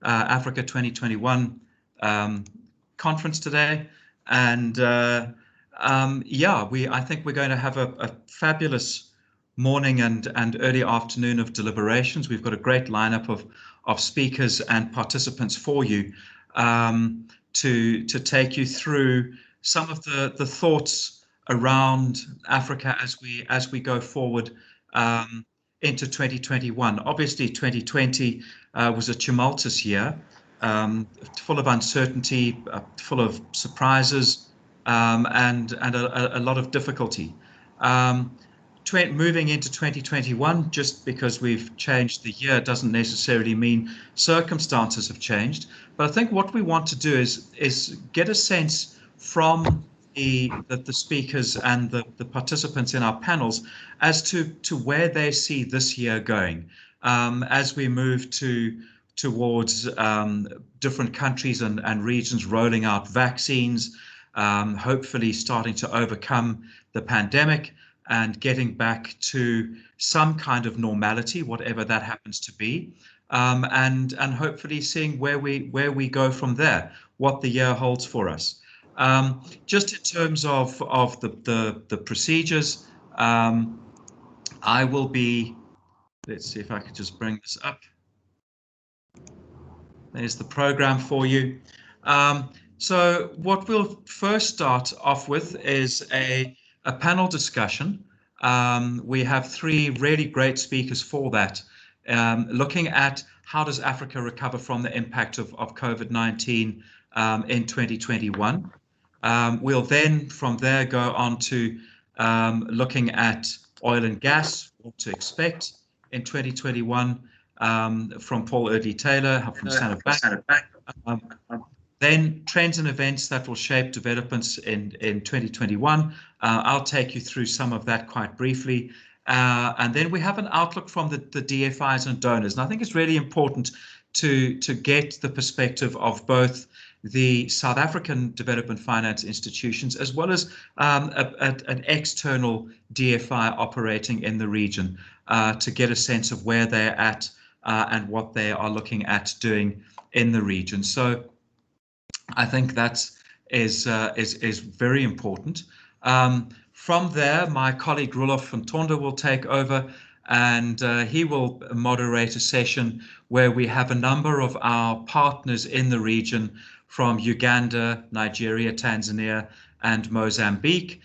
Africa 2021 conference today, and yeah, I think we're going to have a fabulous morning and early afternoon of deliberations. We've got a great lineup of speakers and participants for you to take you through some of the thoughts around Africa as we go forward into 2021. Obviously, 2020 was a tumultuous year, full of uncertainty, full of surprises, and a lot of difficulty. Moving into 2021, just because we've changed the year doesn't necessarily mean circumstances have changed. But I think what we want to do is get a sense from the speakers and the participants in our panels as to where they see this year going as we move towards different countries and regions rolling out vaccines, hopefully starting to overcome the pandemic and getting back to some kind of normality, whatever that happens to be, and hopefully seeing where we go from there, what the year holds for us. Just in terms of the procedures, I will be. Let's see if I could just bring this up. There's the program for you. So what we'll first start off with is a panel discussion. We have three really great speakers for that, looking at how does Africa recover from the impact of COVID-19 in 2021. We'll then from there go on to looking at oil and gas, what to expect in 2021 from Paul Eardley-Taylor from Standard Bank. Then trends and events that will shape developments in 2021. I'll take you through some of that quite briefly. And then we have an outlook from the DFIs and donors. And I think it's really important to get the perspective of both the South African development finance institutions as well as an external DFI operating in the region to get a sense of where they're at and what they are looking at doing in the region. So I think that is very important. From there, my colleague Roelof van Tonder will take over, and he will moderate a session where we have a number of our partners in the region from Uganda, Nigeria, Tanzania, and Mozambique,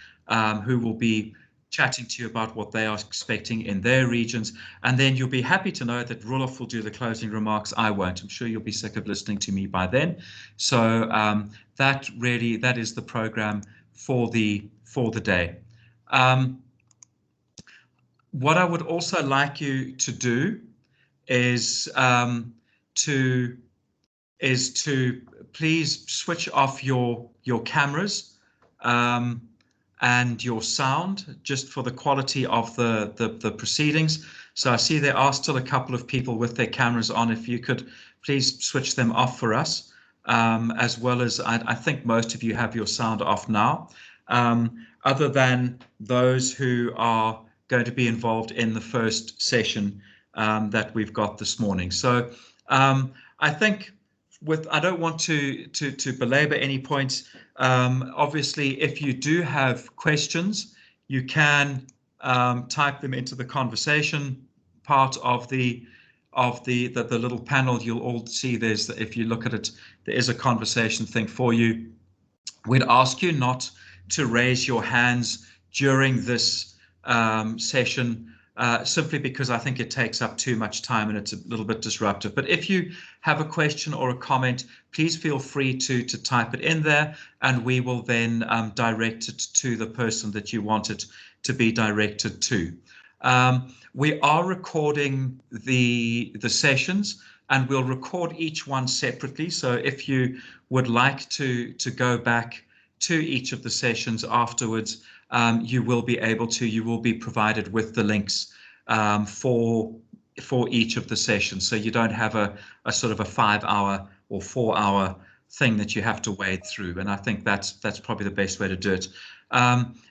who will be chatting to you about what they are expecting in their regions. And then you'll be happy to know that Roelof will do the closing remarks. I won't. I'm sure you'll be sick of listening to me by then. So that is the program for the day. What I would also like you to do is to please switch off your cameras and your sound, just for the quality of the proceedings. So I see there are still a couple of people with their cameras on. If you could please switch them off for us, as well as I think most of you have your sound off now, other than those who are going to be involved in the first session that we've got this morning. So I think I don't want to belabor any points. Obviously, if you do have questions, you can type them into the conversation part of the little panel. You'll all see if you look at it, there is a conversation thing for you. We'd ask you not to raise your hands during this session, simply because I think it takes up too much time and it's a little bit disruptive. But if you have a question or a comment, please feel free to type it in there, and we will then direct it to the person that you want it to be directed to. We are recording the sessions, and we'll record each one separately. So if you would like to go back to each of the sessions afterwards, you will be provided with the links for each of the sessions. So you don't have a sort of a 5-hour or 4-hour thing that you have to wade through. And I think that's probably the best way to do it.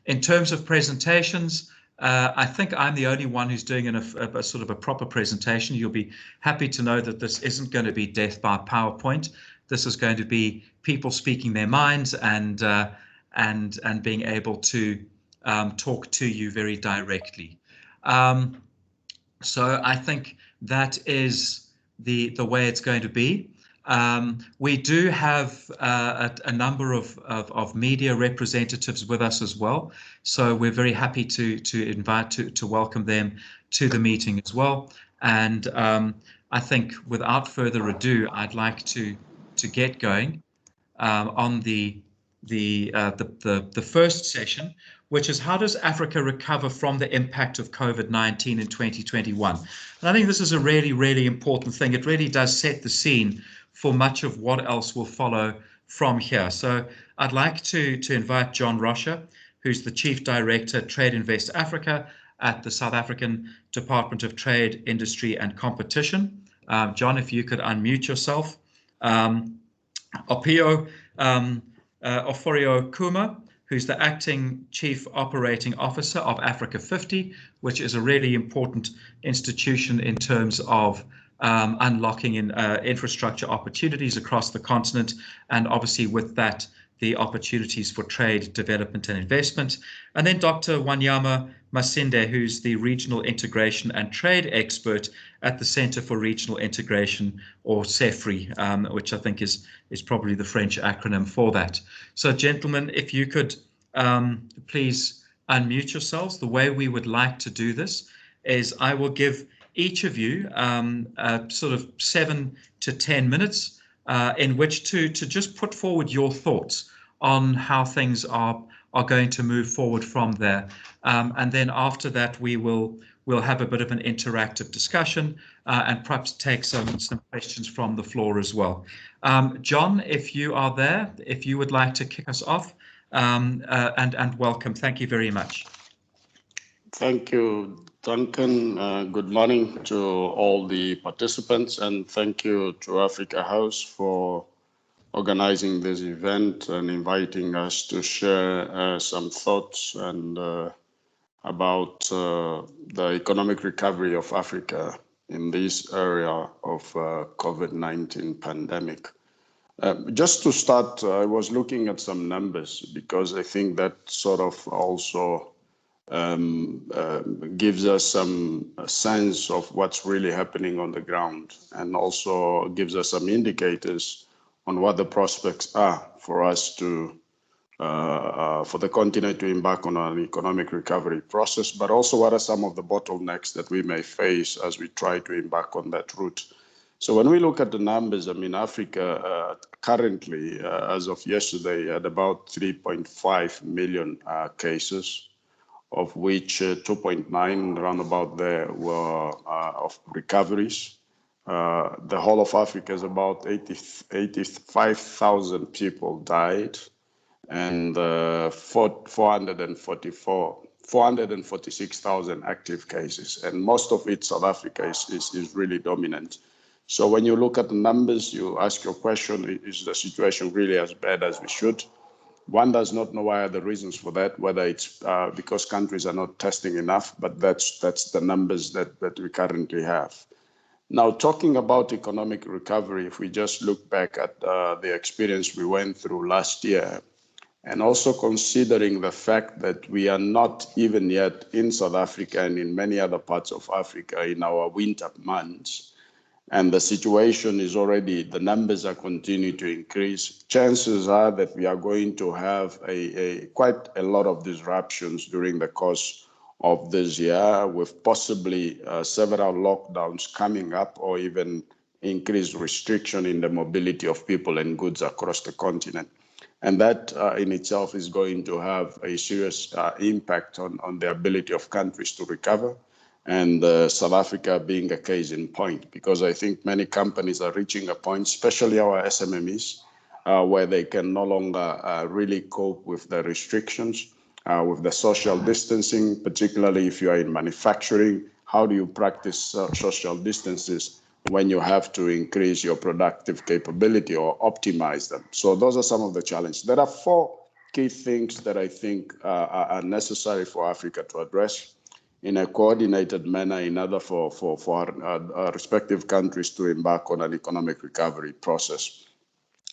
In terms of presentations, I think I'm the only one who's doing a sort of a proper presentation. You'll be happy to know that this isn't going to be death by PowerPoint. This is going to be people speaking their minds and being able to talk to you very directly. So I think that is the way it's going to be. We do have a number of media representatives with us as well, so we're very happy to welcome them to the meeting as well. And I think without further ado, I'd like to get going on the first session, which is how does Africa recover from the impact of COVID-19 in 2021? And I think this is a really, really important thing. It really does set the scene for much of what else will follow from here. So I'd like to invite John Roscher, who's the Chief Director, Trade Invest Africa at the South African Department of Trade, Industry and Competition. John, if you could unmute yourself. Opuiyo Oforiokuma, who's the Acting Chief Operating Officer of Africa 50, which is a really important institution in terms of unlocking infrastructure opportunities across the continent, and obviously with that, the opportunities for trade, development and investment. And then Dr. Wanyama Masinde, who's the Regional Integration and Trade Expert at the Center for Regional Integration, or CEFRI, which I think is probably the French acronym for that. So gentlemen, if you could please unmute yourselves. The way we would like to do this is I will give each of you sort of 7 to 10 minutes in which to just put forward your thoughts on how things are going to move forward from there. And then after that, we'll have a bit of an interactive discussion and perhaps take some questions from the floor as well. John, if you are there, if you would like to kick us off, and welcome. Thank you very much. Thank you, Duncan. Good morning to all the participants, and thank you to Africa House for organizing this event and inviting us to share some thoughts and about the economic recovery of Africa in this area of COVID-19 pandemic. Just to start, I was looking at some numbers because I think that sort of also gives us some sense of what's really happening on the ground, and also gives us some indicators on what the prospects are for us to, for the continent to embark on an economic recovery process, but also what are some of the bottlenecks that we may face as we try to embark on that route. So when we look at the numbers, I mean, Africa currently, as of yesterday, had about 3.5 million cases, of which 2.9 around about there were of recoveries. The whole of Africa is about 85,000 people died, and 446,000 active cases, and most of it, South Africa is really dominant. So when you look at the numbers, you ask your question, is the situation really as bad as we should? One does not know why are the reasons for that, whether it's because countries are not testing enough, but that's the numbers that we currently have. Now, talking about economic recovery, if we just look back at the experience we went through last year, and also considering the fact that we are not even yet in South Africa and in many other parts of Africa in our winter months, and the situation is already, the numbers are continuing to increase, chances are that we are going to have quite a lot of disruptions during the course of this year, with possibly several lockdowns coming up, or even increased restriction in the mobility of people and goods across the continent. And that in itself is going to have a serious impact on the ability of countries to recover. And South Africa being a case in point, because I think many companies are reaching a point, especially our SMMEs, where they can no longer really cope with the restrictions, with the social distancing, particularly if you are in manufacturing. How do you practice social distances when you have to increase your productive capability or optimize them? So those are some of the challenges. There are 4 key things that I think are necessary for Africa to address. in a coordinated manner in order for our respective countries to embark on an economic recovery process.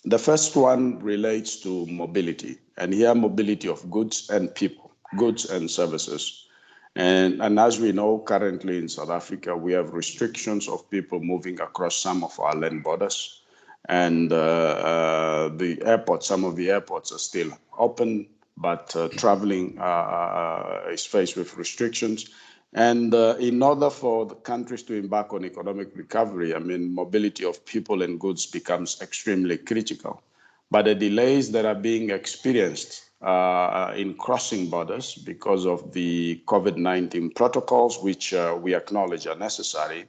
The first one relates to mobility, and here mobility of goods and people, goods and services. And as we know, currently in South Africa, we have restrictions of people moving across some of our land borders. And the airports, some of the airports are still open, but traveling is faced with restrictions. And in order for the countries to embark on economic recovery, I mean, mobility of people and goods becomes extremely critical. But the delays that are being experienced in crossing borders because of the COVID-19 protocols, which we acknowledge are necessary,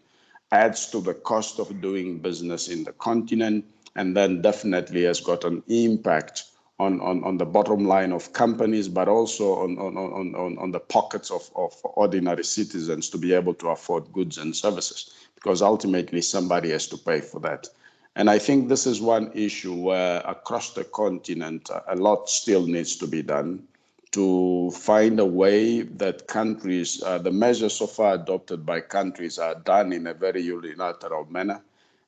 adds to the cost of doing business in the continent, and then definitely has got an impact on the bottom line of companies, but also on the pockets of ordinary citizens to be able to afford goods and services, because ultimately somebody has to pay for that. And I think this is one issue where across the continent, a lot still needs to be done to find a way that countries, the measures so far adopted by countries are done in a very unilateral manner.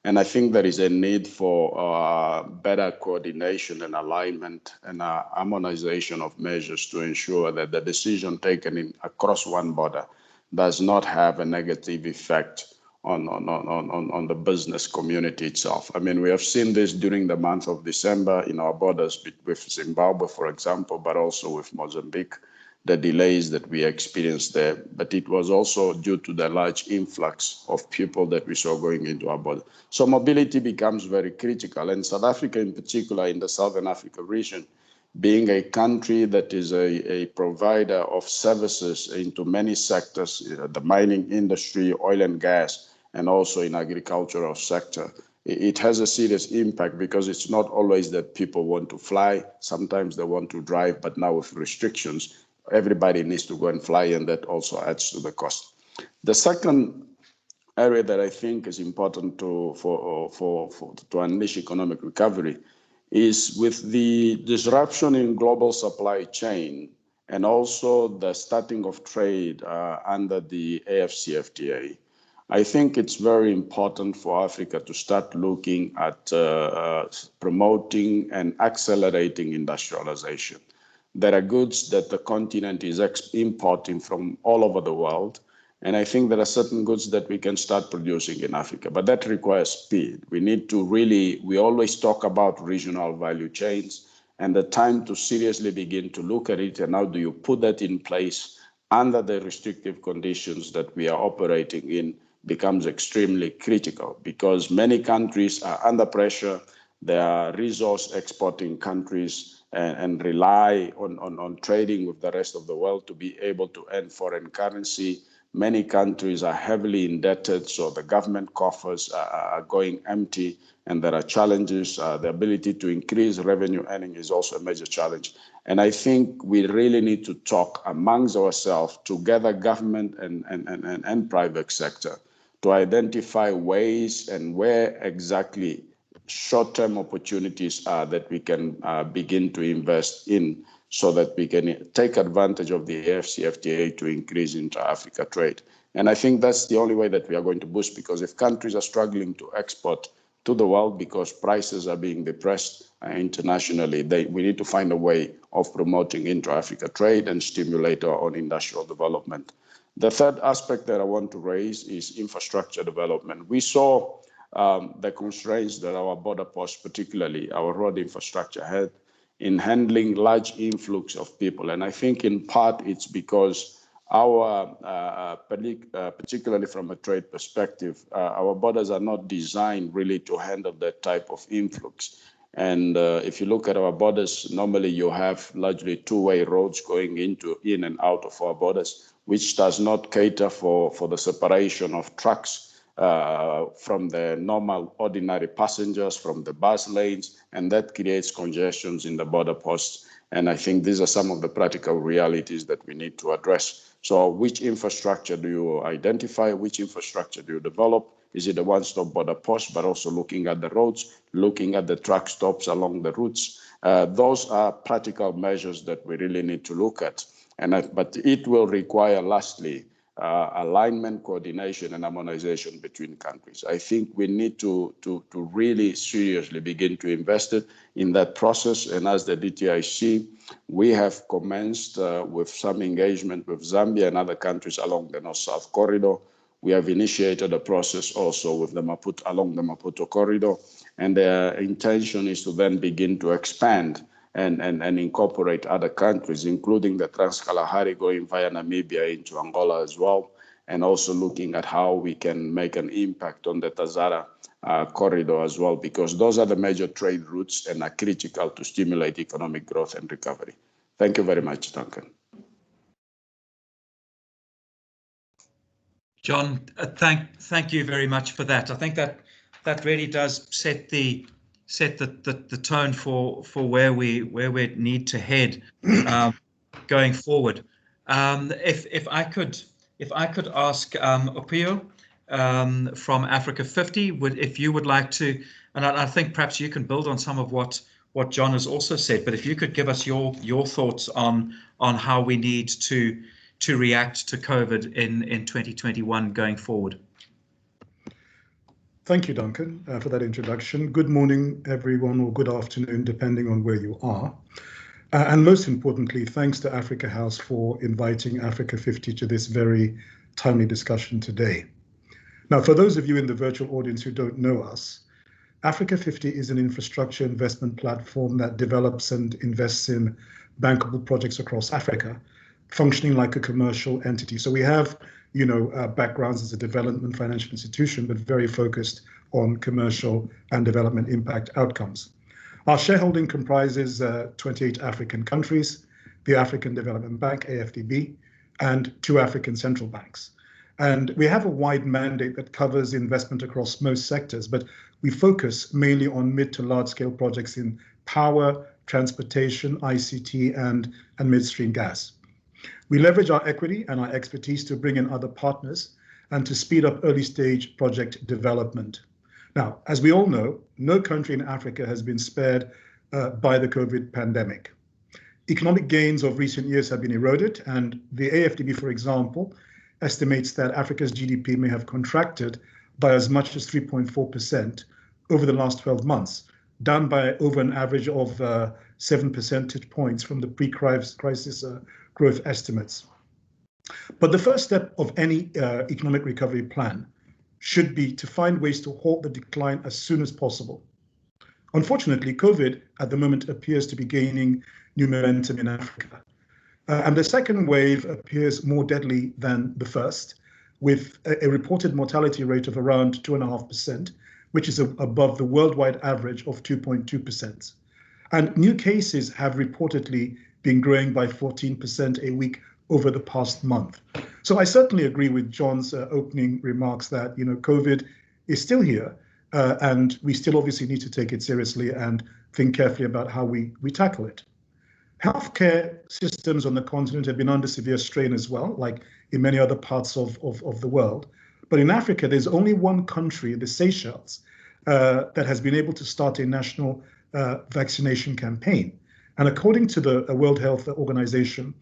And I think there is a need for better coordination and alignment and harmonization of measures to ensure that the decision taken across one border does not have a negative effect on the business community itself. I mean, we have seen this during the month of December in our borders with Zimbabwe, for example, but also with Mozambique, the delays that we experienced there. But it was also due to the large influx of people that we saw going into our border. So mobility becomes very critical. And South Africa in particular, in the Southern Africa region, being a country that is a provider of services into many sectors, the mining industry, oil and gas, and also in agricultural sector, it has a serious impact because it's not always that people want to fly. Sometimes they want to drive, but now with restrictions, everybody needs to go and fly, and that also adds to the cost. The second area that I think is important to unleash economic recovery is with the disruption in global supply chain and also the starting of trade under the AfCFTA. I think it's very important for Africa to start looking at promoting and accelerating industrialization. There are goods that the continent is importing from all over the world, and I think there are certain goods that we can start producing in Africa, but that requires speed. We need to we always talk about regional value chains, and the time to seriously begin to look at it and how do you put that in place under the restrictive conditions that we are operating in becomes extremely critical, because many countries are under pressure. They are resource exporting countries and rely on trading with the rest of the world to be able to earn foreign currency. Many countries are heavily indebted, so the government coffers are going empty, and there are challenges. The ability to increase revenue earning is also a major challenge. And I think we really need to talk amongst ourselves, together, government and private sector, to identify ways and where exactly short-term opportunities are that we can begin to invest in, so that we can take advantage of the AfCFTA to increase intra-Africa trade. And I think that's the only way that we are going to boost, because if countries are struggling to export to the world because prices are being depressed internationally, we need to find a way of promoting intra-Africa trade and stimulate our own industrial development. The third aspect that I want to raise is infrastructure development. We saw the constraints that our border posts, particularly our road infrastructure, had in handling large influx of people. And I think in part it's because our, particularly from a trade perspective, our borders are not designed really to handle that type of influx. And if you look at our borders, normally you have largely two-way roads going in and out of our borders, which does not cater for the separation of trucks from the normal ordinary passengers, from the bus lanes, and that creates congestions in the border posts. And I think these are some of the practical realities that we need to address. So which infrastructure do you identify? Which infrastructure do you develop? Is it a one-stop border post, but also looking at the roads, looking at the truck stops along the routes? Those are practical measures that we really need to look at. But it will require, lastly, alignment, coordination, and harmonization between countries. I think we need to really seriously begin to invest in that process. And as the DTIC, we have commenced with some engagement with Zambia and other countries along the North-South corridor. We have initiated a process also with along the Maputo corridor. And the intention is to then begin to expand and incorporate other countries, including the Trans-Kalahari going via Namibia into Angola as well, and also looking at how we can make an impact on the Tazara corridor as well, because those are the major trade routes and are critical to stimulate economic growth and recovery. Thank you very much, Duncan. John, thank you very much for that. I think that really does set the tone for where we need to head going forward. If I could ask Opuiyo from Africa 50, if you would like to, and I think perhaps you can build on some of what John has also said, but if you could give us your thoughts on how we need to react to COVID in 2021 going forward. Thank you, Duncan, for that introduction. Good morning, everyone, or good afternoon, depending on where you are. And most importantly, thanks to Africa House for inviting Africa 50 to this very timely discussion today. Now, for those of you in the virtual audience who don't know us, Africa 50 is an infrastructure investment platform that develops and invests in bankable projects across Africa, functioning like a commercial entity. So we have, backgrounds as a development financial institution, but very focused on commercial and development impact outcomes. Our shareholding comprises 28 African countries, the African Development Bank, AFDB, and 2 African central banks. And we have a wide mandate that covers investment across most sectors, but we focus mainly on mid to large scale projects in power, transportation, ICT, and midstream gas. We leverage our equity and our expertise to bring in other partners and to speed up early stage project development. Now, as we all know, no country in Africa has been spared by the COVID pandemic. Economic gains of recent years have been eroded, and the AFDB, for example, estimates that Africa's GDP may have contracted by as much as 3.4% over the last 12 months, down by over an average of 7 percentage points from the pre-crisis growth estimates. But the first step of any economic recovery plan should be to find ways to halt the decline as soon as possible. Unfortunately, COVID at the moment appears to be gaining new momentum in Africa. And the second wave appears more deadly than the first, with a reported mortality rate of around 2.5%, which is above the worldwide average of 2.2%. And new cases have reportedly been growing by 14% a week over the past month. So I certainly agree with John's opening remarks that COVID is still here, and we still obviously need to take it seriously and think carefully about how we tackle it. Healthcare systems on the continent have been under severe strain as well, like in many other parts of the world. But in Africa, there's only one country, the Seychelles, that has been able to start a national vaccination campaign. And according to the World Health Organization,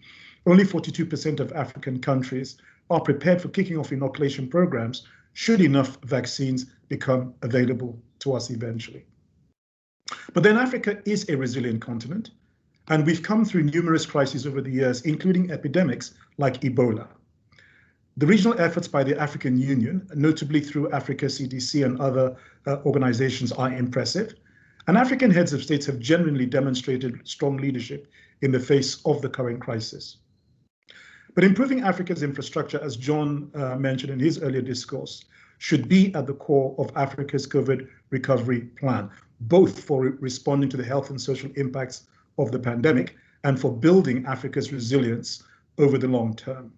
only 42% of African countries are prepared for kicking off inoculation programs should enough vaccines become available to us eventually. But then Africa is a resilient continent, and we've come through numerous crises over the years, including epidemics like Ebola. The regional efforts by the African Union, notably through Africa CDC and other organizations, are impressive. And African heads of states have genuinely demonstrated strong leadership in the face of the current crisis. But improving Africa's infrastructure, as John mentioned in his earlier discourse, should be at the core of Africa's COVID recovery plan, both for responding to the health and social impacts of the pandemic and for building Africa's resilience over the long term.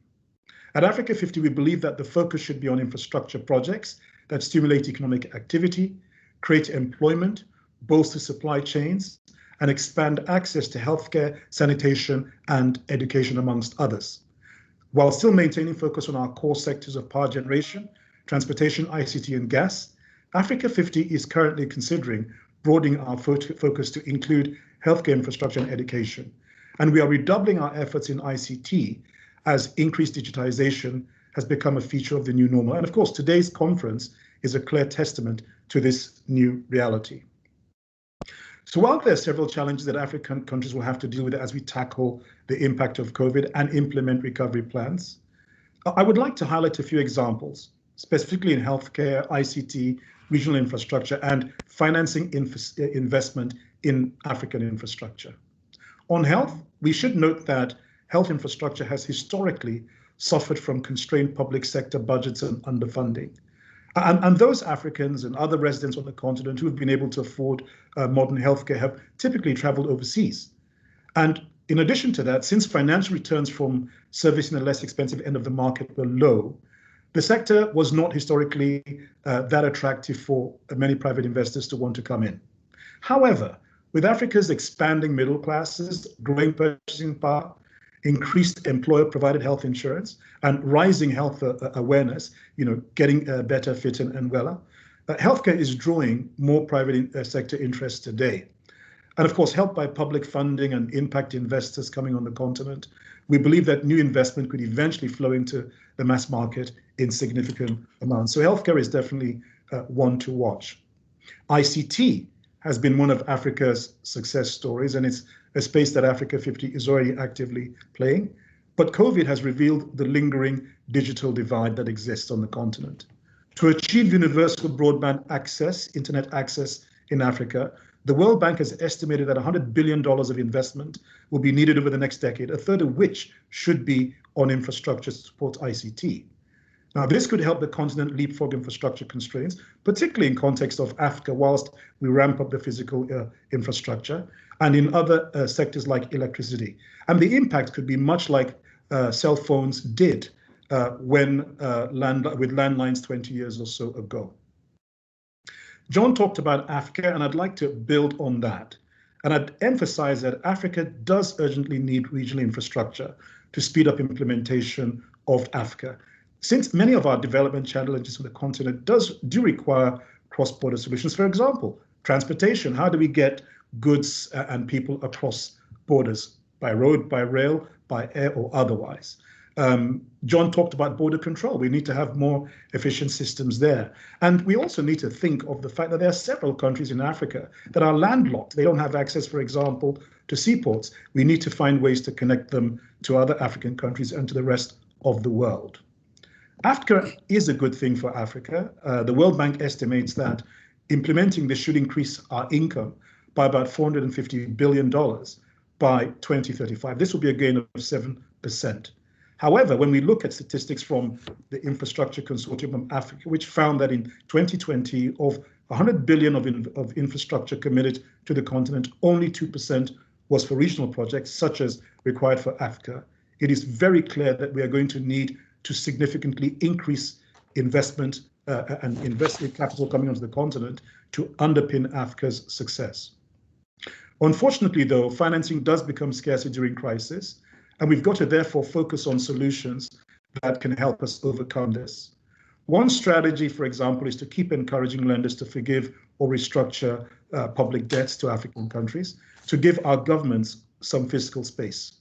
At Africa 50, we believe that the focus should be on infrastructure projects that stimulate economic activity, create employment, bolster supply chains, and expand access to healthcare, sanitation, and education, amongst others, while still maintaining focus on our core sectors of power generation, transportation, ICT, and gas. Africa 50 is currently considering broadening our focus to include healthcare infrastructure and education. And we are redoubling our efforts in ICT as increased digitization has become a feature of the new normal. And of course, today's conference is a clear testament to this new reality. So while there are several challenges that African countries will have to deal with as we tackle the impact of COVID and implement recovery plans, I would like to highlight a few examples, specifically in healthcare, ICT, regional infrastructure, and financing investment in African infrastructure. On health, we should note that health infrastructure has historically suffered from constrained public sector budgets and underfunding. And those Africans and other residents on the continent who have been able to afford modern healthcare have typically traveled overseas. And in addition to that, since financial returns from servicing the less expensive end of the market were low, the sector was not historically that attractive for many private investors to want to come in. However, with Africa's expanding middle classes, growing purchasing power, increased employer-provided health insurance, and rising health awareness, getting better, fit, and weller, healthcare is drawing more private sector interest today. And of course, helped by public funding and impact investors coming on the continent, we believe that new investment could eventually flow into the mass market in significant amounts. So healthcare is definitely one to watch. ICT has been one of Africa's success stories, and it's a space that Africa 50 is already actively playing. But COVID has revealed the lingering digital divide that exists on the continent. To achieve universal broadband access, internet access in Africa, the World Bank has estimated that $100 billion of investment will be needed over the next decade, a third of which should be on infrastructure to support ICT. Now, this could help the continent leapfrog infrastructure constraints, particularly in context of Africa, whilst we ramp up the physical infrastructure, and in other sectors like electricity. And the impact could be much like cell phones did with landlines 20 years or so ago. John talked about Africa, and I'd like to build on that. And I'd emphasize that Africa does urgently need regional infrastructure to speed up implementation of Africa, since many of our development challenges on the continent do require cross-border solutions. For example, transportation. How do we get goods and people across borders? By road, by rail, by air, or otherwise? John talked about border control. We need to have more efficient systems there. And we also need to think of the fact that there are several countries in Africa that are landlocked. They don't have access, for example, to seaports. We need to find ways to connect them to other African countries and to the rest of the world. Africa is a good thing for Africa. The World Bank estimates that implementing this should increase our income by about $450 billion by 2035. This will be a gain of 7%. However, when we look at statistics from the Infrastructure Consortium of Africa, which found that in 2020, of 100 billion of infrastructure committed to the continent, only 2% was for regional projects, such as required for Africa. It is very clear that we are going to need to significantly increase investment and investment capital coming onto the continent to underpin Africa's success. Unfortunately, though, financing does become scarcer during crisis, and we've got to therefore focus on solutions that can help us overcome this. One strategy, for example, is to keep encouraging lenders to forgive or restructure public debts to African countries to give our governments some fiscal space.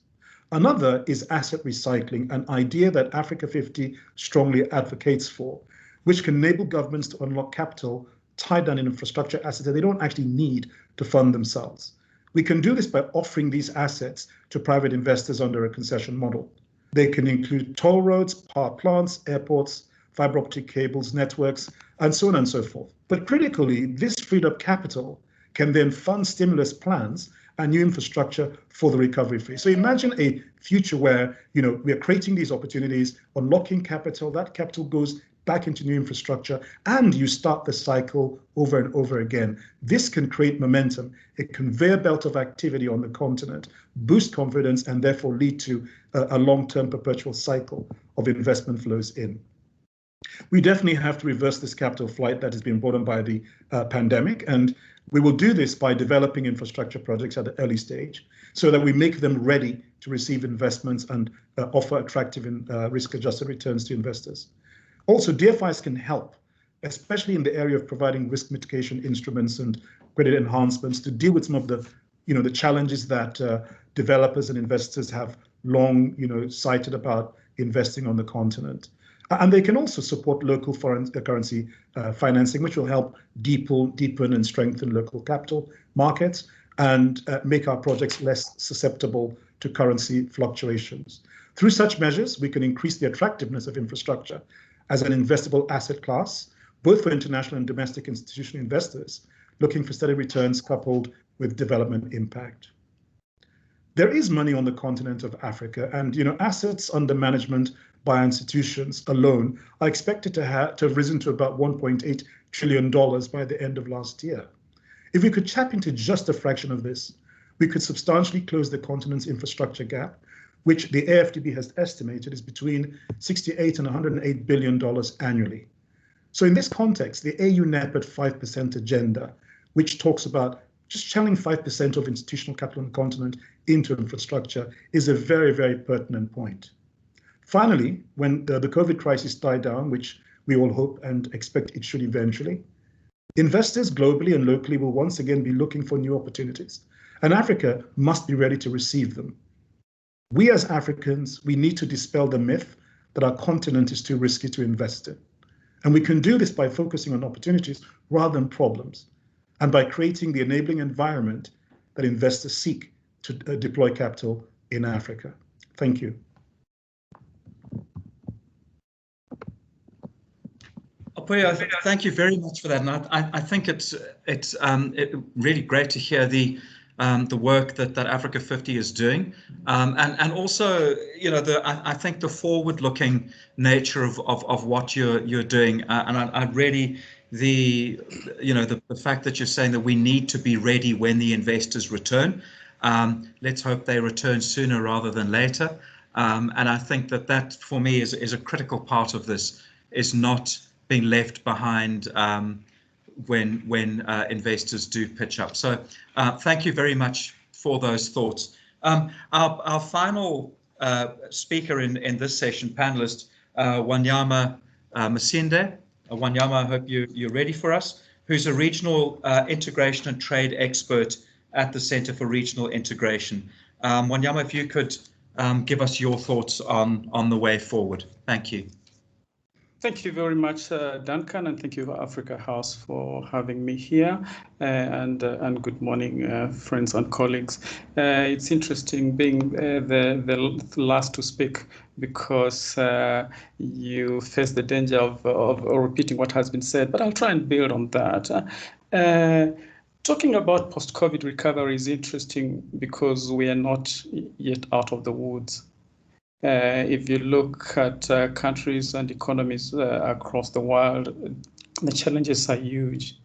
Another is asset recycling, an idea that Africa 50 strongly advocates for, which can enable governments to unlock capital tied down in infrastructure assets that they don't actually need to fund themselves. We can do this by offering these assets to private investors under a concession model. They can include toll roads, power plants, airports, fiber optic cables, networks, and so on and so forth. But critically, this freed up capital can then fund stimulus plans and new infrastructure for the recovery phase. So imagine a future where we are creating these opportunities, unlocking capital, that capital goes back into new infrastructure, and you start the cycle over and over again. This can create momentum, a conveyor belt of activity on the continent, boost confidence, and therefore lead to a long-term perpetual cycle of investment flows in. We definitely have to reverse this capital flight that has been brought on by the pandemic, and we will do this by developing infrastructure projects at the early stage so that we make them ready to receive investments and offer attractive and risk-adjusted returns to investors. Also, DFIs can help, especially in the area of providing risk mitigation instruments and credit enhancements to deal with some of the challenges that developers and investors have long cited about investing on the continent. And they can also support local foreign currency financing, which will help deepen and strengthen local capital markets and make our projects less susceptible to currency fluctuations. Through such measures, we can increase the attractiveness of infrastructure as an investable asset class, both for international and domestic institutional investors looking for steady returns coupled with development impact. There is money on the continent of Africa, and assets under management by institutions alone are expected to have risen to about $1.8 trillion by the end of last year. If we could tap into just a fraction of this, we could substantially close the continent's infrastructure gap, which the AFDB has estimated is between $68 and $108 billion annually. So in this context, the AU NEP at 5% agenda, which talks about just channeling 5% of institutional capital on the continent into infrastructure, is a very, very pertinent point. Finally, when the COVID crisis died down, which we all hope and expect it should eventually, investors globally and locally will once again be looking for new opportunities, and Africa must be ready to receive them. We as Africans, we need to dispel the myth that our continent is too risky to invest in. And we can do this by focusing on opportunities rather than problems, and by creating the enabling environment that investors seek to deploy capital in Africa. Thank you. Opuiyo, thank you very much for that. And I think it's really great to hear the work that Africa 50 is doing, and also I think the forward-looking nature of what you're doing, and I really the fact that you're saying that we need to be ready when the investors return. Let's hope they return sooner rather than later. And I think that for me is a critical part of this, is not being left behind when investors do pitch up. So thank you very much for those thoughts. Our final speaker in this session, panelist, Wanyama Masinde. Wanyama, I hope you're ready for us, who's a regional integration and trade expert at the Center for Regional Integration. Wanyama, if you could give us your thoughts on the way forward. Thank you. Thank you very much, Duncan, and thank you, Africa House, for having me here. And good morning, friends and colleagues. It's interesting being the last to speak, because you face the danger of repeating what has been said, but I'll try and build on that. Talking about post-COVID recovery is interesting because we are not yet out of the woods. If you look at countries and economies across the world, the challenges are huge.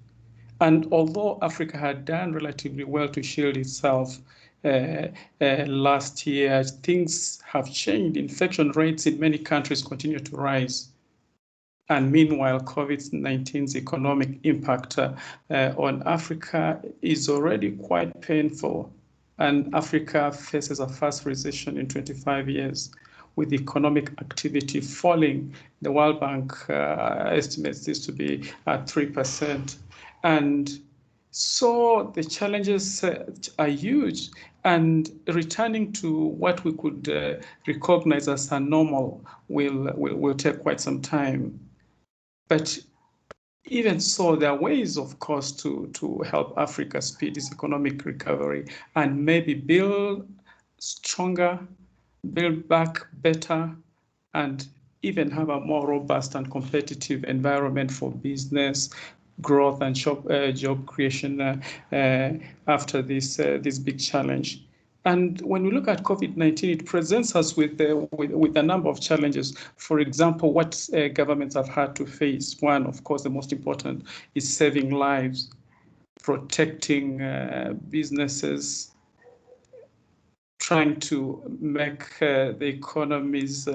And although Africa had done relatively well to shield itself last year, things have changed. Infection rates in many countries continue to rise. And meanwhile, COVID-19's economic impact on Africa is already quite painful. And Africa faces a first recession in 25 years, with economic activity falling. The World Bank estimates this to be at 3%. And so the challenges are huge. And returning to what we could recognize as a normal will take quite some time. But even so, there are ways, of course, to help Africa speed its economic recovery and maybe build stronger, build back better, and even have a more robust and competitive environment for business growth and job creation after this big challenge. And when we look at COVID-19, it presents us with a number of challenges. For example, what governments have had to face. One, of course, the most important is saving lives, protecting businesses, trying to make the economies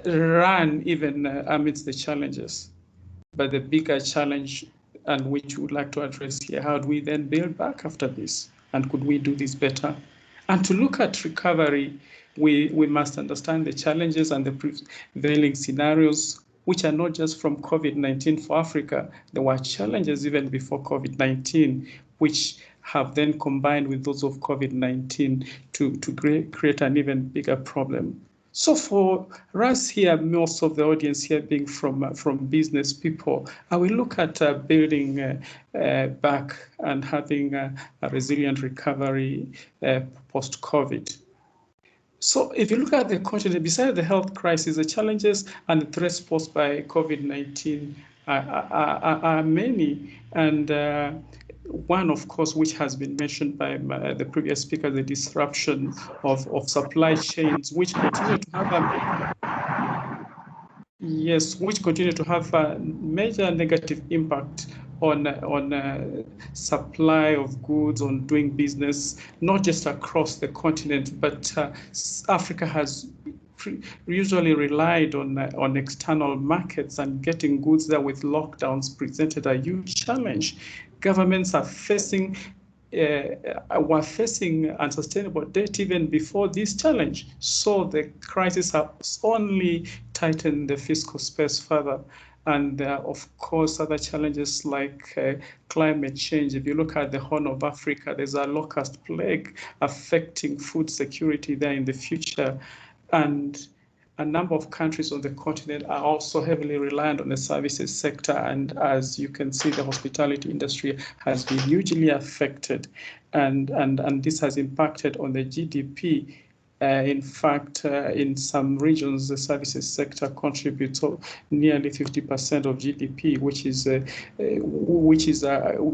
run even amidst the challenges. But the bigger challenge, and which we would like to address here, how do we then build back after this? And could we do this better? And to look at recovery, we must understand the challenges and the prevailing scenarios, which are not just from COVID-19 for Africa. There were challenges even before COVID-19, which have then combined with those of COVID-19 to create an even bigger problem. So for us here, most of the audience here being from business people, I will look at building back and having a resilient recovery post-COVID. So if you look at the continent, besides the health crisis, the challenges and the threats posed by COVID-19 are many. And one, of course, which has been mentioned by the previous speaker, the disruption of supply chains, which continue to have a major negative impact on supply of goods, on doing business, not just across the continent, but Africa has usually relied on external markets, and getting goods there with lockdowns presented a huge challenge. Governments are were facing unsustainable debt even before this challenge. So the crisis has only tightened the fiscal space further. And of course, other challenges like climate change. If you look at the Horn of Africa, there's a locust plague affecting food security there in the future. And a number of countries on the continent are also heavily reliant on the services sector. And as you can see, the hospitality industry has been hugely affected. And this has impacted on the GDP. In fact, in some regions, the services sector contributes nearly 50% of GDP, which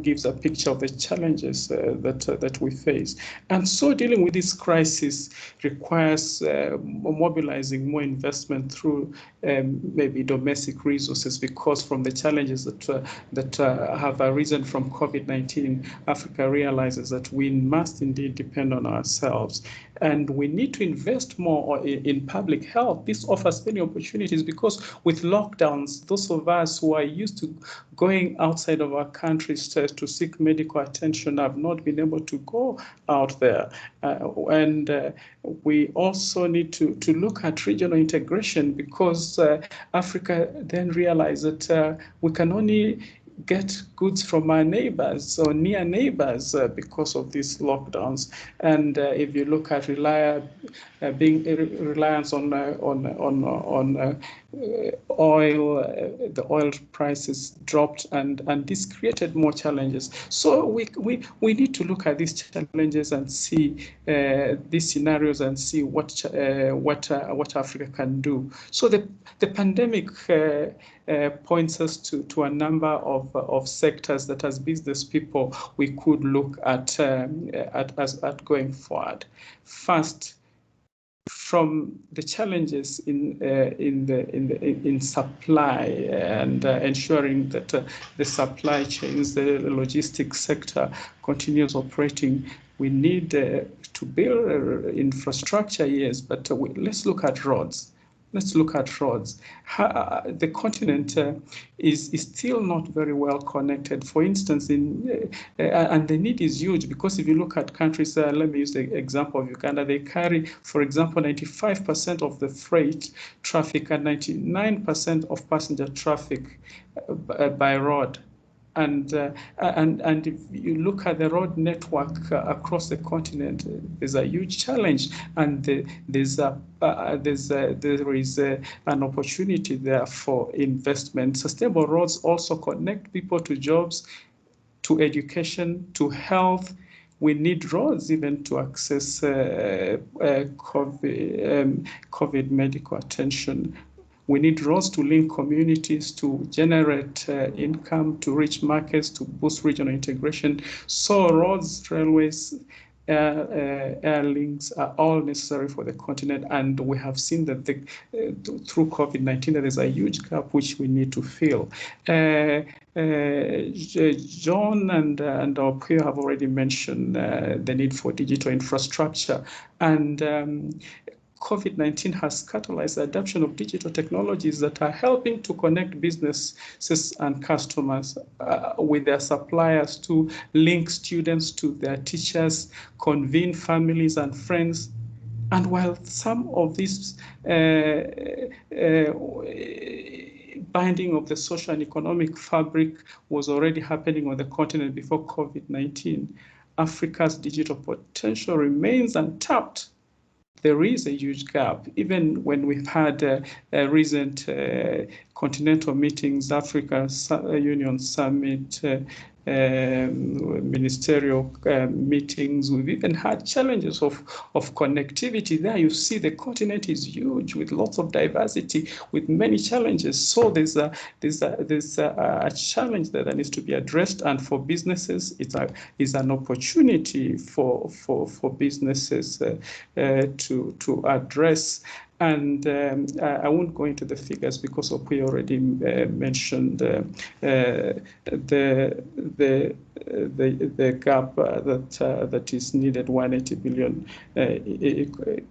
gives a picture of the challenges that we face. And so, dealing with this crisis requires mobilizing more investment through maybe domestic resources, because from the challenges that have arisen from COVID-19, Africa realizes that we must indeed depend on ourselves. And we need to invest more in public health. This offers many opportunities, because with lockdowns, those of us who are used to going outside of our countries to seek medical attention have not been able to go out there. And we also need to look at regional integration, because Africa then realized that we can only get goods from our neighbors or near neighbors because of these lockdowns. And if you look at reliance on oil, the oil prices dropped, and this created more challenges. So we need to look at these challenges and see these scenarios and see what Africa can do. So the pandemic points us to a number of sectors that, as business people, we could look at going forward. First, from the challenges in supply and ensuring that the supply chains, the logistics sector continues operating, we need to build infrastructure, yes, but let's look at roads. Let's look at roads. The continent is still not very well connected. For instance, and the need is huge, because if you look at countries, let me use the example of Uganda, they carry, for example, 95% of the freight traffic and 99% of passenger traffic by road. And if you look at the road network across the continent, there's a huge challenge, and there is an opportunity there for investment. Sustainable roads also connect people to jobs, to education, to health. We need roads even to access COVID medical attention. We need roads to link communities, to generate income, to reach markets, to boost regional integration. So roads, railways, air links are all necessary for the continent, and we have seen that through COVID-19 there is a huge gap which we need to fill. John and Opuiyo have already mentioned the need for digital infrastructure, and COVID-19 has catalyzed the adoption of digital technologies that are helping to connect businesses and customers with their suppliers, to link students to their teachers, convene families and friends. And while some of these binding of the social and economic fabric was already happening on the continent before COVID-19, Africa's digital potential remains untapped. there is a huge gap. Even when we've had recent continental meetings, Africa Union Summit, ministerial meetings, we've even had challenges of connectivity. There you see the continent is huge with lots of diversity, with many challenges. So there's a challenge that needs to be addressed, and for businesses, it's an opportunity for businesses to address. And I won't go into the figures because Opuiyo already mentioned the gap that is needed, 180 billion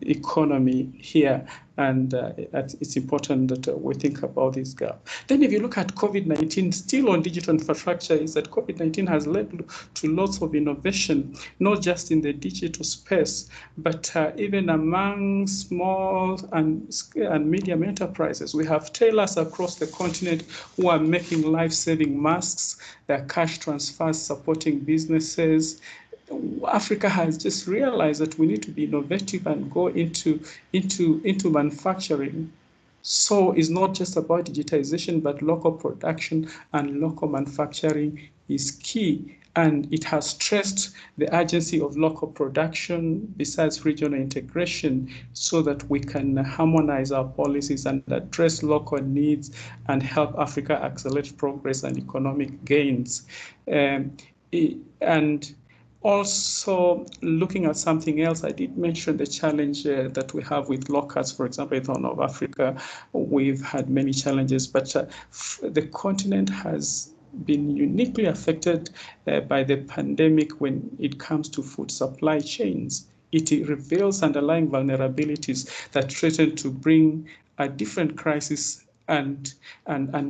economy here. And it's important that we think about this gap. Then if you look at COVID-19, still on digital infrastructure, is that COVID-19 has led to lots of innovation, not just in the digital space, but even among small and medium enterprises. We have tailors across the continent who are making life-saving masks, their cash transfers supporting businesses. Africa has just realized that we need to be innovative and go into manufacturing. So it's not just about digitization, but local production and local manufacturing is key. And it has stressed the urgency of local production besides regional integration so that we can harmonize our policies and address local needs and help Africa accelerate progress and economic gains. And also, looking at something else, I did mention the challenge that we have with locusts. For example, in the Horn of Africa, we've had many challenges, but the continent has been uniquely affected by the pandemic when it comes to food supply chains. It reveals underlying vulnerabilities that threaten to bring a different crisis. And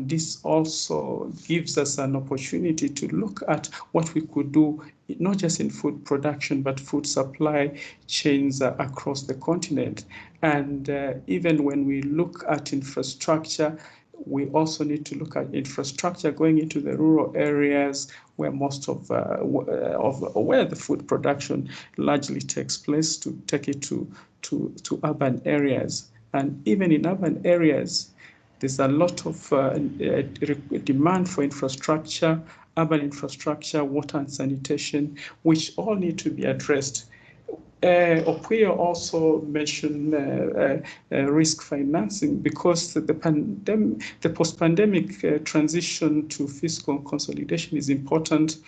this also gives us an opportunity to look at what we could do, not just in food production, but food supply chains across the continent. And even when we look at infrastructure, we also need to look at infrastructure going into the rural areas where most of where the food production largely takes place, to take it to urban areas. And even in urban areas, there's a lot of demand for infrastructure, urban infrastructure, water and sanitation, which all need to be addressed. Opuiyo also mentioned risk financing, because the post-pandemic transition to fiscal consolidation is important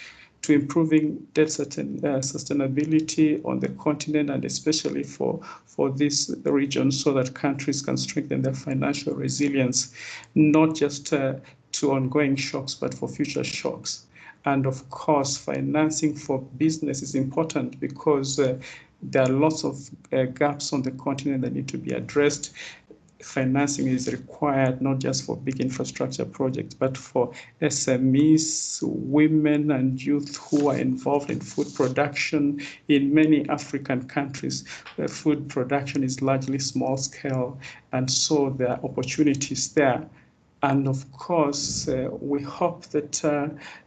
to improving debt sustainability on the continent, and especially for this region, so that countries can strengthen their financial resilience, not just to ongoing shocks, but for future shocks. And of course, financing for business is important because there are lots of gaps on the continent that need to be addressed. Financing is required not just for big infrastructure projects, but for SMEs, women and youth who are involved in food production. In many African countries, food production is largely small scale, and so there are opportunities there. And of course, we hope that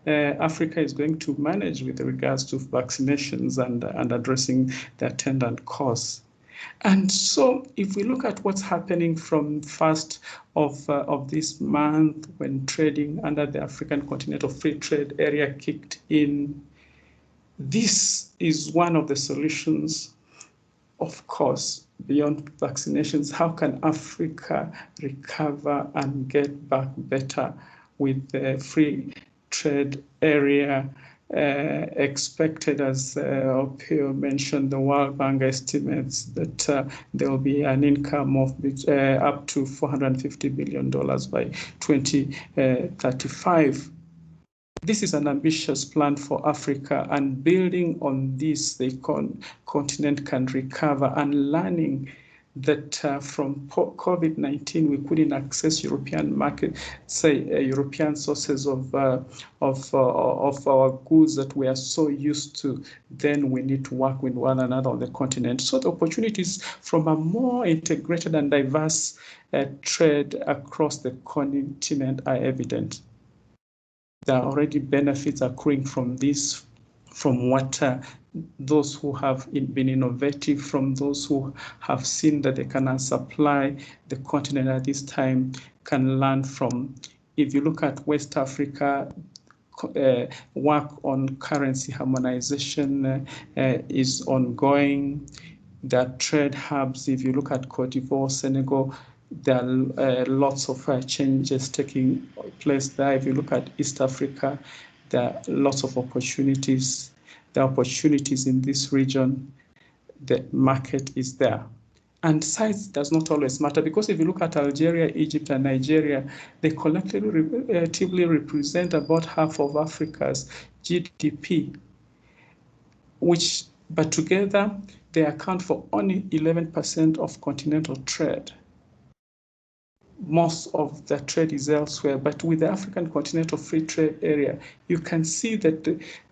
Africa is going to manage with regards to vaccinations and addressing the attendant costs. And so if we look at what's happening from 1st of this month, when trading under the African Continental Free Trade Area kicked in, this is one of the solutions. Of course, beyond vaccinations, how can Africa recover and get back better with the free trade area expected? As Opuiyo mentioned, the World Bank estimates that there will be an income of up to $450 billion by 2035. This is an ambitious plan for Africa, and building on this, the continent can recover, and learning that from COVID-19 we couldn't access European market, European sources of our goods that we are so used to. Then we need to work with one another on the continent. So the opportunities from a more integrated and diverse trade across the continent are evident. There are already benefits accruing from this from what those who have been innovative, from those who have seen that they can supply the continent at this time, can learn from. If you look at West Africa, work on currency harmonization is ongoing. There are trade hubs. If you look at Cote d'Ivoire, Senegal, there are lots of changes taking place there. If you look at East Africa, there are lots of opportunities. There are opportunities in this region. The market is there. And size does not always matter, because if you look at Algeria, Egypt, and Nigeria, they collectively represent about half of Africa's GDP, but together they account for only 11% of continental trade. Most of the trade is elsewhere, but with the African Continental Free Trade Area, you can see that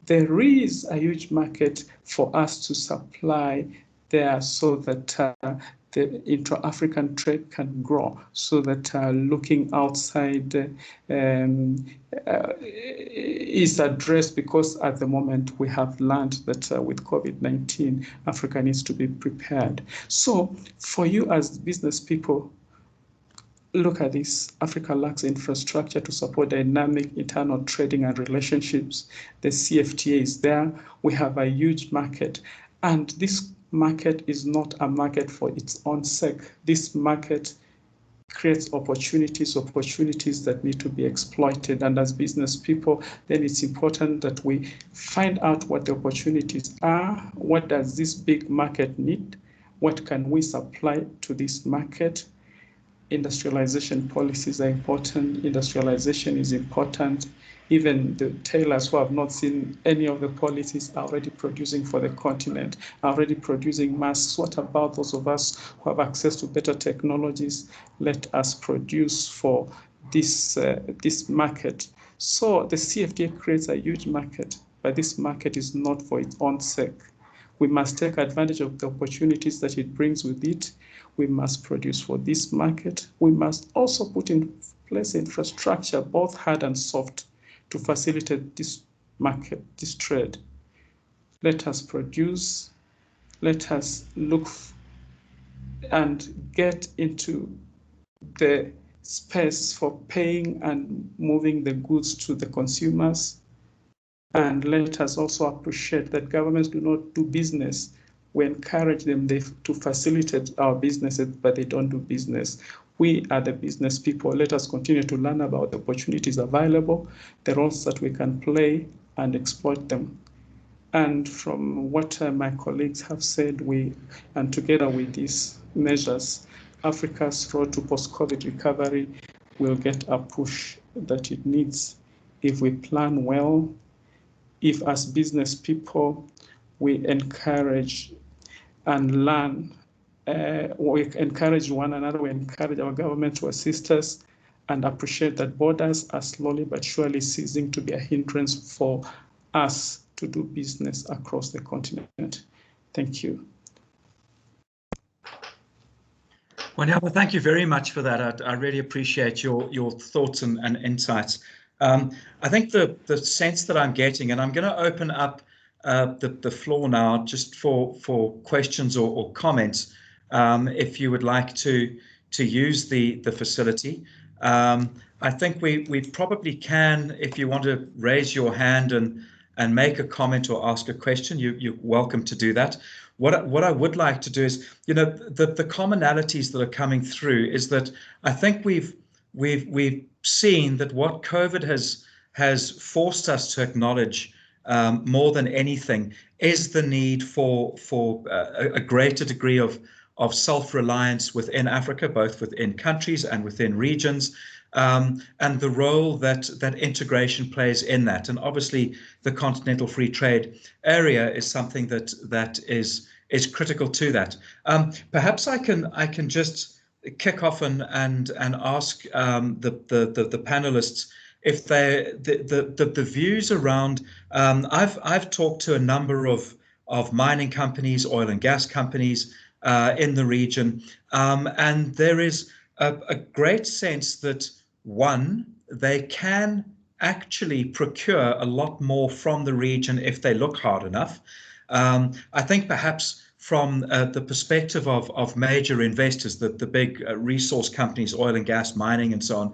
there is a huge market for us to supply there, so that the intra-African trade can grow, so that looking outside is addressed, because at the moment we have learned that with COVID-19, Africa needs to be prepared. So for you as business people, look at this. Africa lacks infrastructure to support dynamic internal trading and relationships. The CFTA is there. We have a huge market. And this market is not a market for its own sake. This market creates opportunities that need to be exploited. And as business people, then it's important that we find out what the opportunities are. What does this big market need? What can we supply to this market? Industrialization policies are important. Industrialization is important. Even the tailors who have not seen any of the policies are already producing for the continent, are already producing masks. What about those of us who have access to better technologies? Let us produce for this market. So the CFTA creates a huge market, but this market is not for its own sake. We must take advantage of the opportunities that it brings with it. We must produce for this market. We must also put in place infrastructure, both hard and soft, to facilitate this market, this trade. Let us produce. Let us look and get into the space for paying and moving the goods to the consumers. And let us also appreciate that governments do not do business. We encourage them to facilitate our businesses, but they don't do business. We are the business people. Let us continue to learn about the opportunities available, the roles that we can play, and exploit them. And from what my colleagues have said, and together with these measures, Africa's road to post-COVID recovery will get a push that it needs if we plan well, if as business people we encourage and learn, we encourage one another, we encourage our government to assist us, and appreciate that borders are slowly but surely ceasing to be a hindrance for us to do business across the continent. Thank you. Well, thank you very much for that. I really appreciate your thoughts and insights. I think the sense that I'm getting, and I'm going to open up the floor now just for questions or comments, if you would like to use the facility. I think we probably can, if you want to raise your hand and make a comment or ask a question, you're welcome to do that. What I would like to do is, the commonalities that are coming through is that I think we've seen that what COVID has forced us to acknowledge more than anything is the need for a greater degree of self-reliance within Africa, both within countries and within regions, and the role that integration plays in that. And obviously, the Continental Free Trade Area is something that is critical to that. Perhaps I can just kick off and ask the panelists if the views around. I've talked to a number of mining companies, oil and gas companies in the region, and there is a great sense that one, they can actually procure a lot more from the region if they look hard enough. I think perhaps from the perspective of major investors, the big resource companies, oil and gas, mining, and so on,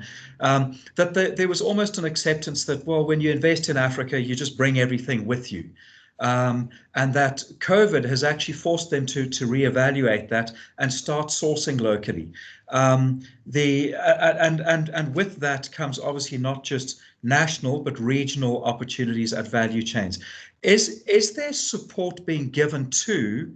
that there was almost an acceptance that, well, when you invest in Africa, you just bring everything with you. And that COVID has actually forced them to reevaluate that and start sourcing locally. And with that comes obviously not just national but regional opportunities at value chains. Is there support being given to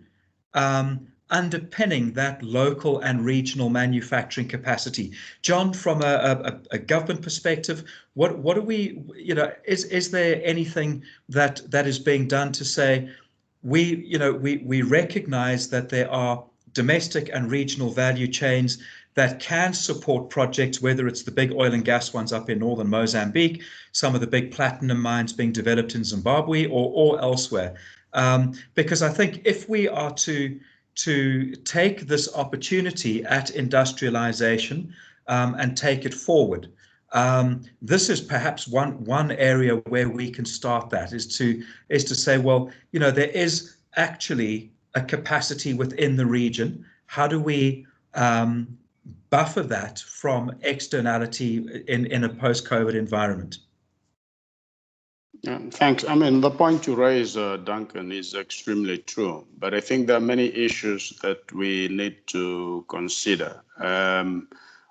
underpinning that local and regional manufacturing capacity? John, from a government perspective, what do we, is there anything that is being done to say we recognize that there are domestic and regional value chains that can support projects, whether it's the big oil and gas ones up in northern Mozambique, some of the big platinum mines being developed in Zimbabwe or elsewhere? Because I think if we are to take this opportunity at industrialization and take it forward, this is perhaps one area where we can start. That is to say, well, there is actually a capacity within the region. How do we buffer that from externality in a post-COVID environment? Thanks. I mean, the point you raise, Duncan, is extremely true, but I think there are many issues that we need to consider.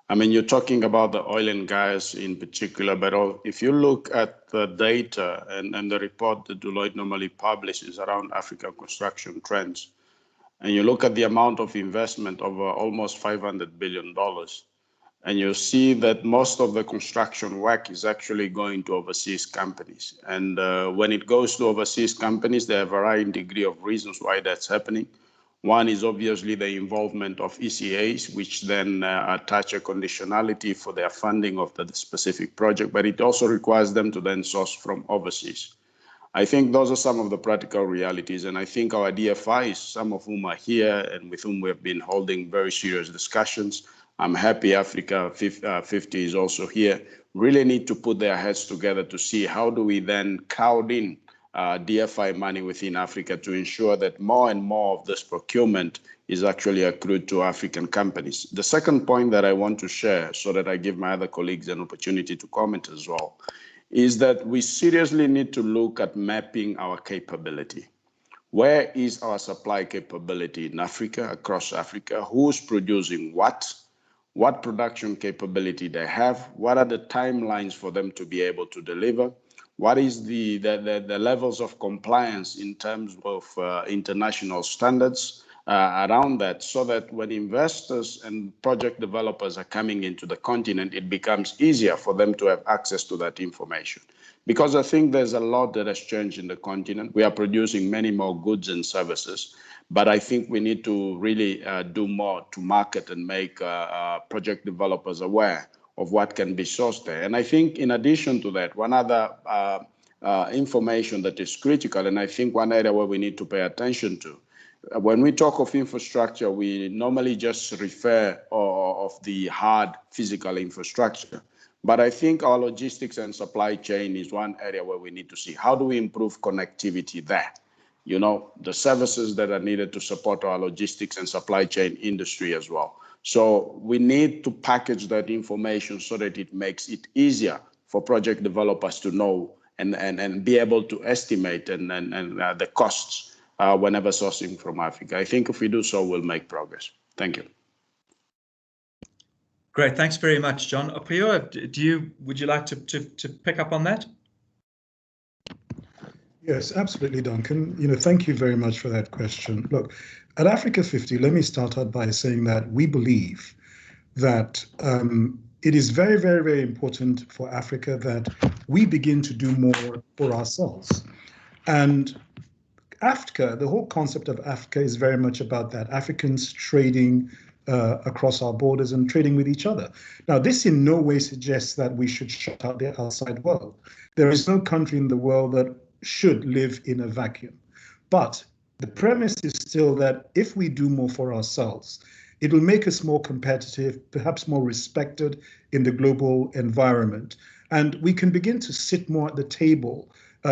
I mean, you're talking about the oil and gas in particular, but if you look at the data and the report that Deloitte normally publishes around African construction trends, and you look at the amount of investment of almost $500 billion, and you see that most of the construction work is actually going to overseas companies. And when it goes to overseas companies, there are a varying degree of reasons why that's happening. One is obviously the involvement of ECAs, which then attach a conditionality for their funding of the specific project, but it also requires them to then source from overseas. I think those are some of the practical realities, and I think our DFIs, some of whom are here and with whom we have been holding very serious discussions, I'm happy Africa 50 is also here, really need to put their heads together to see how do we then crowd in DFI money within Africa to ensure that more and more of this procurement is actually accrued to African companies. The second point that I want to share, so that I give my other colleagues an opportunity to comment as well, is that we seriously need to look at mapping our capability. Where is our supply capability in Africa, across Africa? Who's producing what? What production capability they have? What are the timelines for them to be able to deliver? What is the levels of compliance in terms of international standards around that, so that when investors and project developers are coming into the continent, it becomes easier for them to have access to that information. Because I think there's a lot that has changed in the continent. We are producing many more goods and services, but I think we need to really do more to market and make project developers aware of what can be sourced there. And I think in addition to that, one other information that is critical, and I think one area where we need to pay attention to, when we talk of infrastructure, we normally just refer of the hard physical infrastructure. But I think our logistics and supply chain is one area where we need to see how do we improve connectivity there. The services that are needed to support our logistics and supply chain industry as well. So we need to package that information so that it makes it easier for project developers to know and be able to estimate and the costs whenever sourcing from Africa. I think if we do so, we'll make progress. Thank you. Great, thanks very much, John. Opuiyo, would you like to pick up on that? Yes, absolutely, Duncan. Thank you very much for that question. Look, at Africa 50, let me start out by saying that we believe that it is very, very, very important for Africa that we begin to do more for ourselves. And Africa, the whole concept of Africa is very much about that, Africans trading across our borders and trading with each other. Now, this in no way suggests that we should shut out the outside world. There is no country in the world that should live in a vacuum. But the premise is still that if we do more for ourselves, it will make us more competitive, perhaps more respected in the global environment. And we can begin to sit more at the table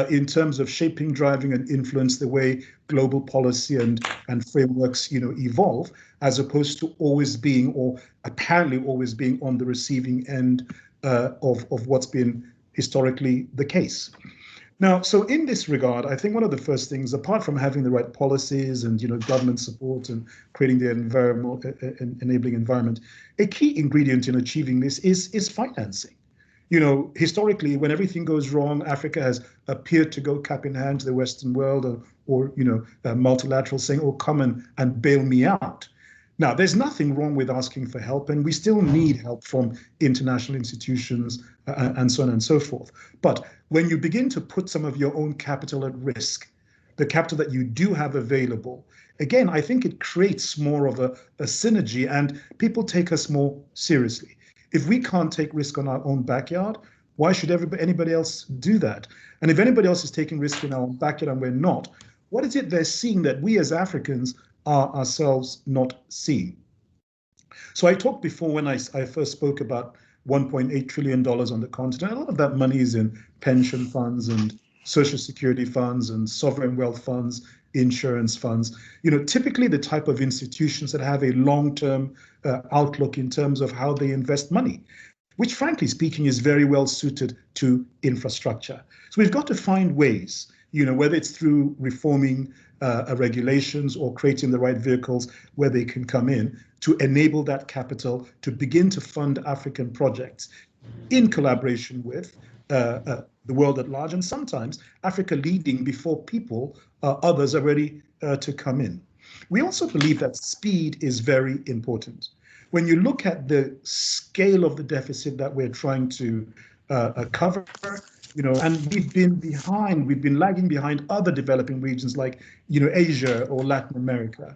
in terms of shaping, driving, and influence the way global policy and frameworks, evolve, as opposed to always being, or apparently always being, on the receiving end of what's been historically the case. Now, so in this regard, I think one of the first things, apart from having the right policies and government support and creating the enabling environment, a key ingredient in achieving this is financing. Historically, when everything goes wrong, Africa has appeared to go cap in hand to the Western world or multilateral, saying, "Oh, come and bail me out." Now, there's nothing wrong with asking for help, and we still need help from international institutions and so on and so forth. But when you begin to put some of your own capital at risk, the capital that you do have available, again, I think it creates more of a synergy, and people take us more seriously. If we can't take risk on our own backyard, why should anybody else do that? And if anybody else is taking risk in our own backyard and we're not, what is it they're seeing that we as Africans are ourselves not seeing? So I talked before, when I first spoke, about $1.8 trillion on the continent. A lot of that money is in pension funds and social security funds and sovereign wealth funds, insurance funds, typically the type of institutions that have a long-term outlook in terms of how they invest money, which, frankly speaking, is very well suited to infrastructure. So we've got to find ways, whether it's through reforming regulations or creating the right vehicles where they can come in, to enable that capital to begin to fund African projects in collaboration with the world at large, and sometimes Africa leading before others are ready to come in. We also believe that speed is very important. When you look at the scale of the deficit that we're trying to cover, and we've been lagging behind other developing regions like, Asia or Latin America.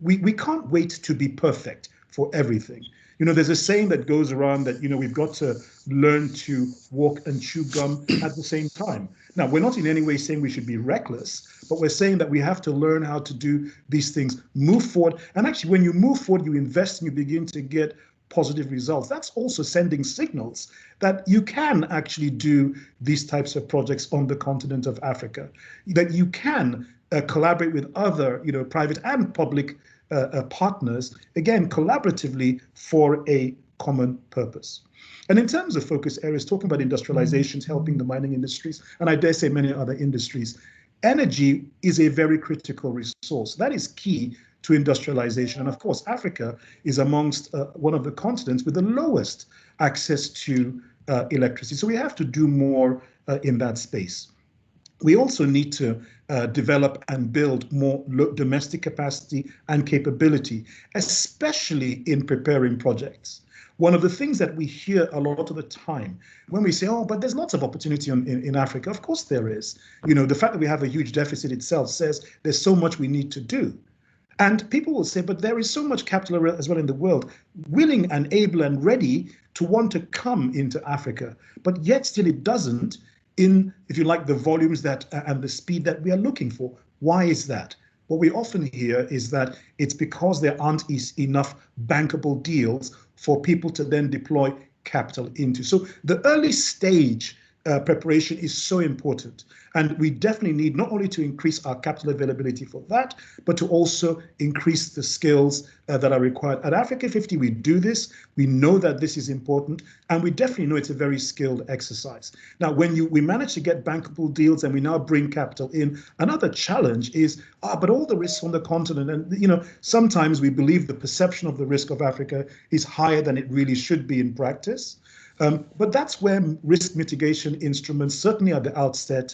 We can't wait to be perfect for everything. There's a saying that goes around that, we've got to learn to walk and chew gum at the same time. Now, we're not in any way saying we should be reckless, but we're saying that we have to learn how to do these things, move forward. And actually, when you move forward, you invest and you begin to get positive results. That's also sending signals that you can actually do these types of projects on the continent of Africa, that you can collaborate with other, private and public partners, again, collaboratively for a common purpose. And in terms of focus areas, talking about industrializations, helping the mining industries, and I dare say many other industries, energy is a very critical resource. That is key to industrialization. And of course, Africa is amongst one of the continents with the lowest access to electricity. So we have to do more in that space. We also need to develop and build more domestic capacity and capability, especially in preparing projects. One of the things that we hear a lot of the time when we say, "Oh, but there's lots of opportunity in Africa," of course there is. The fact that we have a huge deficit itself says there's so much we need to do. And people will say, but there is so much capital as well in the world, willing and able and ready to want to come into Africa, but yet still it doesn't in, if you like, the volumes that and the speed that we are looking for. Why is that? What we often hear is that it's because there aren't enough bankable deals for people to then deploy capital into. So the early stage preparation is so important. And we definitely need not only to increase our capital availability for that, but to also increase the skills that are required. At Africa 50, we do this. We know that this is important, and we definitely know it's a very skilled exercise. Now, when we manage to get bankable deals and we now bring capital in, another challenge is, but all the risks on the continent, and sometimes we believe the perception of the risk of Africa is higher than it really should be in practice. But that's where risk mitigation instruments, certainly at the outset,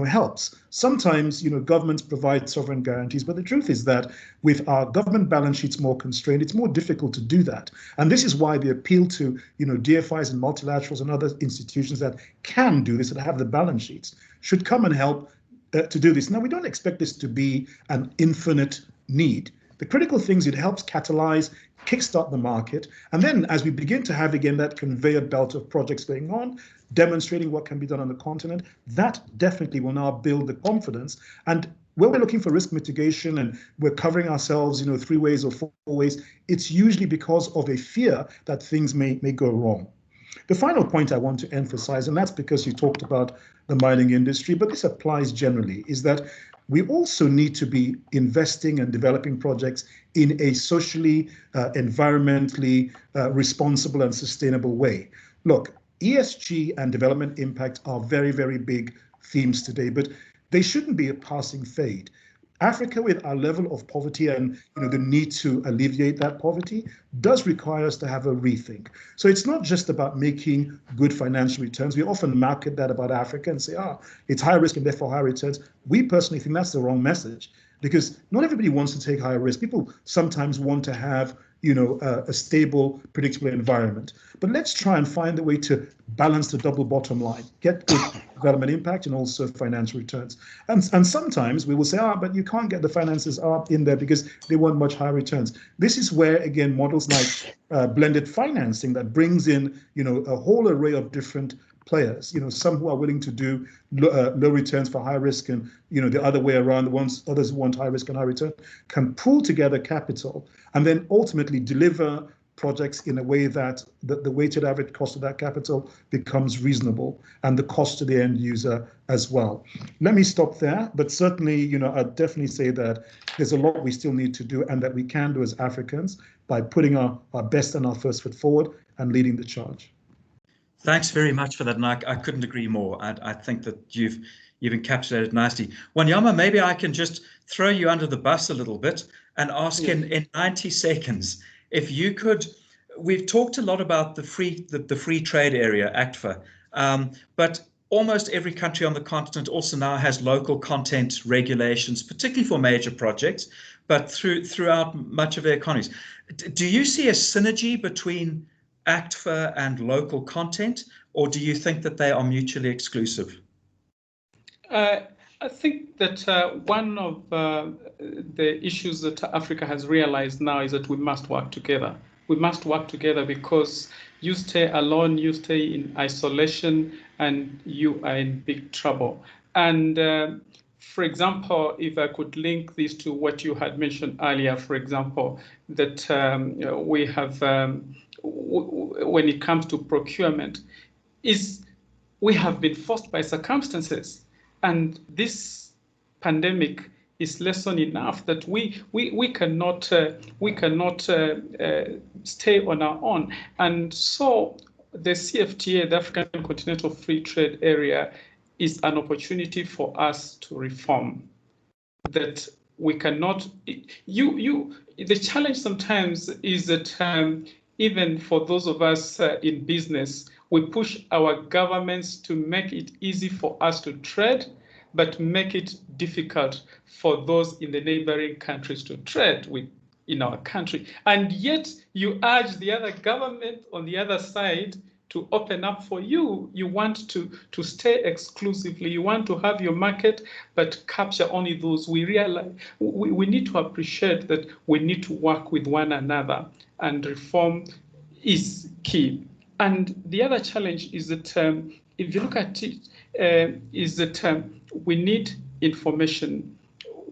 helps. Sometimes, governments provide sovereign guarantees, but the truth is that with our government balance sheets more constrained, it's more difficult to do that. And this is why the appeal to, DFIs and multilaterals and other institutions that can do this, that have the balance sheets, should come and help to do this. Now, we don't expect this to be an infinite need. The critical things, it helps catalyze, kickstart the market. And then as we begin to have, again, that conveyor belt of projects going on, demonstrating what can be done on the continent, that definitely will now build the confidence. And when we're looking for risk mitigation and we're covering ourselves, 3 ways or 4 ways, it's usually because of a fear that things may go wrong. The final point I want to emphasize, and that's because you talked about the mining industry, but this applies generally, is that we also need to be investing and developing projects in a socially, environmentally responsible and sustainable way. Look, ESG and development impact are very, very big themes today, but they shouldn't be a passing fade. Africa, with our level of poverty and the need to alleviate that poverty, does require us to have a rethink. So it's not just about making good financial returns. We often market that about Africa and say, it's high risk and therefore high returns. We personally think that's the wrong message, because not everybody wants to take higher risk. People sometimes want to have a stable, predictable environment. But let's try and find a way to balance the double bottom line, get good development impact and also financial returns. And sometimes we will say, but you can't get the finances up in there because they want much higher returns. This is where, again, models like blended financing that brings in, a whole array of different players, some who are willing to do low returns for high risk, and the other way around, others who want high risk and high return, can pool together capital and then ultimately deliver projects in a way that the weighted average cost of that capital becomes reasonable, and the cost to the end user as well. Let me stop there, but certainly, I'd definitely say that there's a lot we still need to do, and that we can do as Africans by putting our best and our first foot forward and leading the charge. Thanks very much for that, and I couldn't agree more. I think that you've encapsulated nicely. Wanyama, maybe I can just throw you under the bus a little bit and ask in 90 seconds, if you could. We've talked a lot about the free trade area, ACTFA, but almost every country on the continent also now has local content regulations, particularly for major projects, but throughout much of their economies. Do you see a synergy between ACTFA and local content, or do you think that they are mutually exclusive? I think that one of the issues that Africa has realized now is that we must work together. We must work together, because you stay alone, you stay in isolation, and you are in big trouble. And for example, if I could link this to what you had mentioned earlier, for example, that we have, when it comes to procurement, is we have been forced by circumstances. And this pandemic is lesson enough that we cannot stay on our own. And so the CFTA, the African Continental Free Trade Area, is an opportunity for us to reform. That we cannot. The challenge sometimes is that even for those of us in business, we push our governments to make it easy for us to trade, but make it difficult for those in the neighboring countries to trade in our country. And yet you urge the other government on the other side to open up for you. You want to stay exclusively. You want to have your market, but capture only those. We realize we need to appreciate that we need to work with one another, and reform is key. And the other challenge is that if you look at it, is that we need information.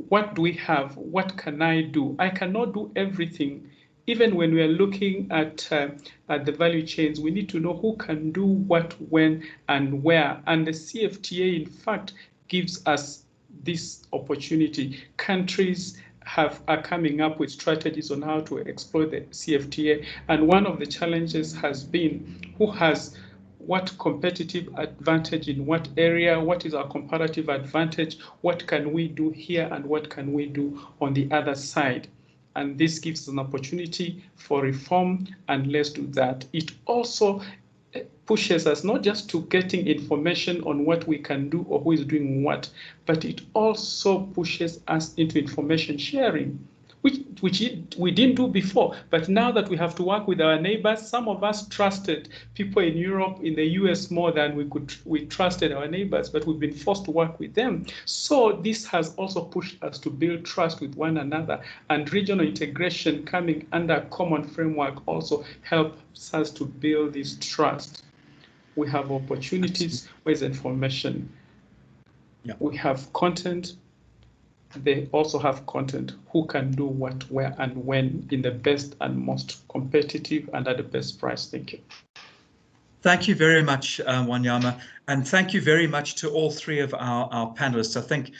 What do we have? What can I do? I cannot do everything. Even when we are looking at the value chains, we need to know who can do what, when, and where. And the CFTA, in fact, gives us this opportunity. Countries are coming up with strategies on how to exploit the CFTA. And one of the challenges has been who has what competitive advantage in what area, what is our comparative advantage, what can we do here, and what can we do on the other side. And this gives us an opportunity for reform, and let's do that. It also pushes us not just to getting information on what we can do or who is doing what, but it also pushes us into information sharing, which we didn't do before. But now that we have to work with our neighbors, some of us trusted people in Europe, in the US more than we trusted our neighbors, but we've been forced to work with them. So this has also pushed us to build trust with one another, and regional integration coming under a common framework also helps us to build this trust. We have opportunities with information. Yeah. We have content. They also have content. Who can do what, where, and when in the best and most competitive and at the best price? Thank you. Thank you very much, Wanyama, and thank you very much to all three of our panelists. I think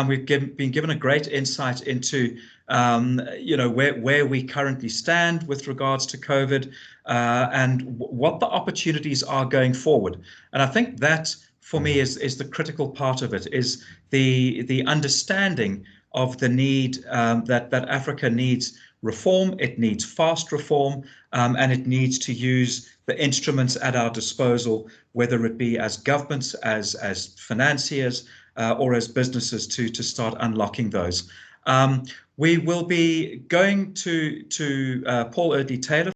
we've been given a great insight into where we currently stand with regards to COVID and what the opportunities are going forward. And I think that, for me, is the critical part of it, is the understanding of the need that Africa needs reform. It needs fast reform, and it needs to use the instruments at our disposal, whether it be as governments, as financiers, or as businesses, to start unlocking those. We will be going to Paul Eardley Taylor